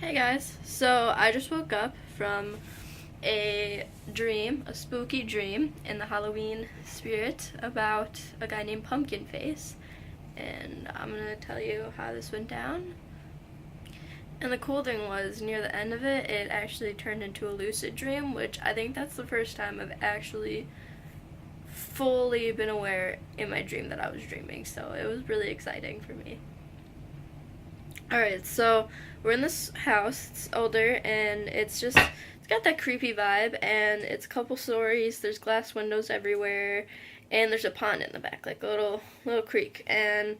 Hey guys, so I just woke up from a dream, a spooky dream in the Halloween spirit about a guy named Pumpkin Face, and I'm gonna tell you how this went down. And the cool thing was, near the end of it, it actually turned into a lucid dream, which I think that's the first time I've actually fully been aware in my dream that I was dreaming, so it was really exciting for me. Alright, so we're in this house. It's older and it's got that creepy vibe, and it's a couple stories. There's glass windows everywhere, and there's a pond in the back, like a little creek. And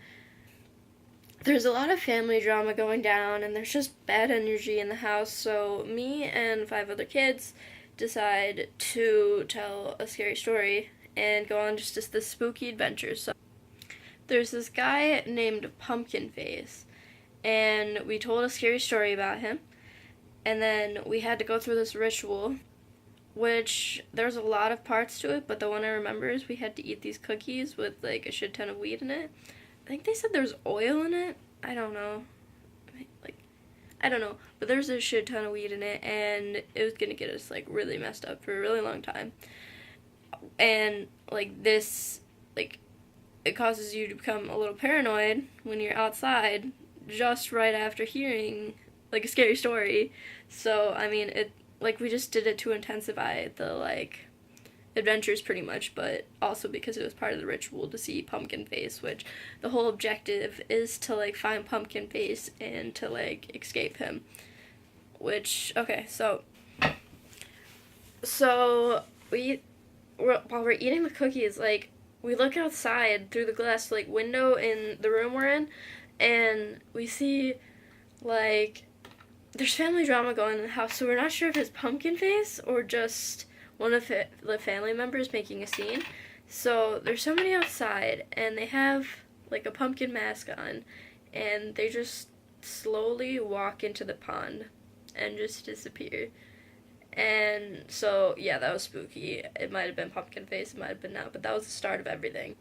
there's a lot of family drama going down, and there's just bad energy in the house. So me and five other kids decide to tell a scary story and go on just this spooky adventure. So there's this guy named Pumpkin Face, and we told a scary story about him, and then we had to go through this ritual, which there's a lot of parts to it, but the one I remember is we had to eat these cookies with like a shit ton of weed in it. I think they said there's oil in it. I don't know. Like, I don't know, but there's a shit ton of weed in it, and it was gonna get us like really messed up for a really long time. And like this, like, it causes you to become a little paranoid when you're outside just right after hearing like a scary story. So I mean, it, like, we just did it to intensify the like adventures pretty much, but also because it was part of the ritual to see Pumpkin Face, which the whole objective is to like find Pumpkin Face and to like escape him. Which, okay, so while we're eating the cookies, like, we look outside through the glass like window in the room we're in, and we see like there's family drama going on in the house. So we're not sure if it's Pumpkin Face or just one of the family members making a scene. So there's somebody outside, and they have like a pumpkin mask on, and they just slowly walk into the pond and just disappear. And so, yeah, that was spooky. It might have been Pumpkin Face, it might have been not, but that was the start of everything.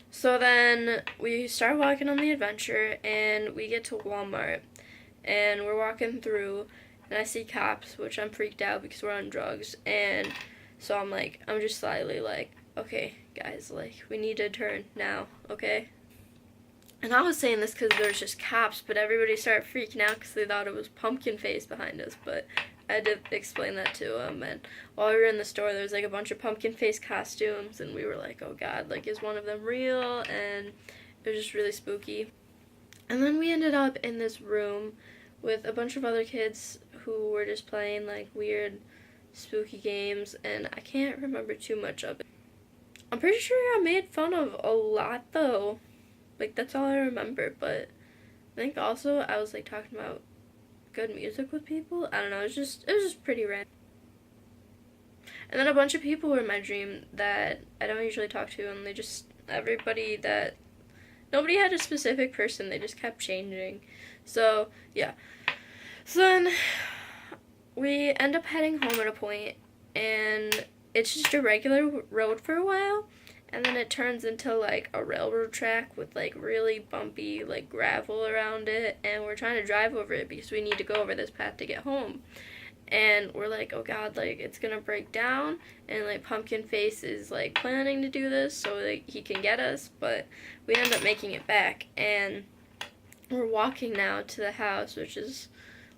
So then we start walking on the adventure, and we get to Walmart, and we're walking through, and I see cops, which I'm freaked out because we're on drugs. And so I'm just slightly like, okay, guys, like, we need to turn now, okay? And I was saying this because there's just cops, but everybody started freaking out because they thought it was Pumpkin Face behind us. But I did explain that to them. And while we were in the store, there was like a bunch of Pumpkin Face costumes, and we were like, oh god, like, is one of them real? And it was just really spooky. And then we ended up in this room with a bunch of other kids who were just playing like weird spooky games, and I can't remember too much of it. I'm pretty sure I made fun of a lot though. Like, that's all I remember, but I think also I was like talking about good music with people. I don't know, it was just pretty random. And then a bunch of people were in my dream that I don't usually talk to, and nobody had a specific person, they just kept changing. So, yeah. So then we end up heading home at a point, and it's just a regular road for a while, and then it turns into like a railroad track with like really bumpy like gravel around it, and we're trying to drive over it because we need to go over this path to get home. And we're like, oh god, like, it's gonna break down, and like Pumpkin Face is like planning to do this so like he can get us, but we end up making it back, and we're walking now to the house, which is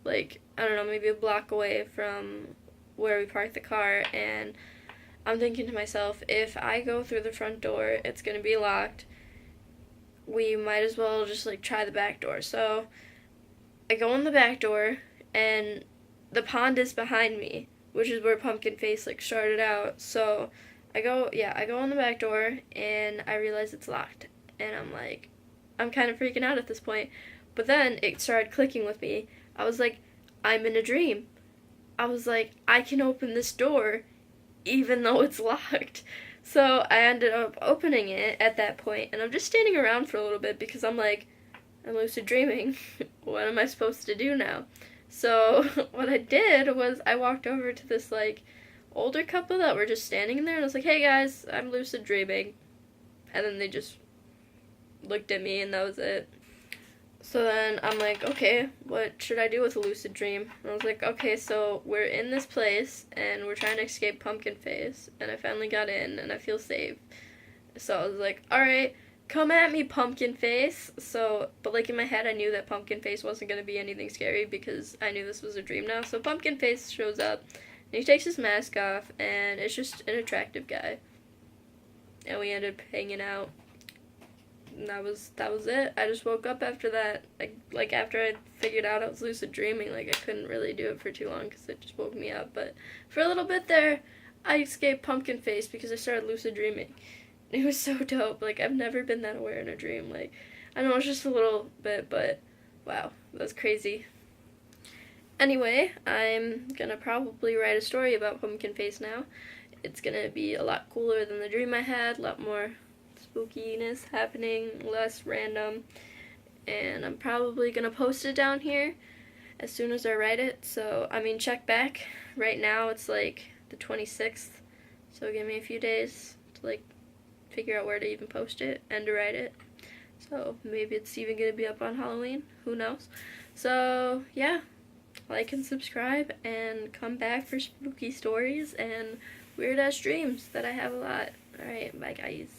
like, I don't know, maybe a block away from where we parked the car. And I'm thinking to myself, if I go through the front door, it's gonna be locked. We might as well just like try the back door. So I go in the back door, and the pond is behind me, which is where Pumpkin Face like started out. So I go in the back door, and I realize it's locked, and I'm kind of freaking out at this point. But then it started clicking with me. I was like, I'm in a dream. I was like, I can open this door even though it's locked. So I ended up opening it at that point, and I'm just standing around for a little bit because I'm like, I'm lucid dreaming. What am I supposed to do now? So what I did was I walked over to this like older couple that were just standing in there, and I was like, hey guys, I'm lucid dreaming. And then they just looked at me, and that was it. So then I'm like, okay, what should I do with a lucid dream? And I was like, okay, so we're in this place and we're trying to escape Pumpkin Face, and I finally got in and I feel safe. So I was like, alright, come at me, Pumpkin Face. So, but like in my head, I knew that Pumpkin Face wasn't gonna be anything scary because I knew this was a dream now. So Pumpkin Face shows up and he takes his mask off, and it's just an attractive guy. And we ended up hanging out. And that was it. I just woke up after that. Like after I figured out I was lucid dreaming, like I couldn't really do it for too long because it just woke me up. But for a little bit there, I escaped Pumpkin Face because I started lucid dreaming. It was so dope. Like I've never been that aware in a dream. Like I know it's just a little bit, but wow, that was crazy. Anyway, I'm gonna probably write a story about Pumpkin Face now. It's gonna be a lot cooler than the dream I had, a lot more spookiness happening, less random, and I'm probably gonna post it down here as soon as I write it. So, I mean, check back. Right now it's like the 26th, so give me a few days to like figure out where to even post it and to write it. So, maybe it's even gonna be up on Halloween, who knows. So, yeah, like and subscribe and come back for spooky stories and weird ass dreams that I have a lot. Alright, bye guys.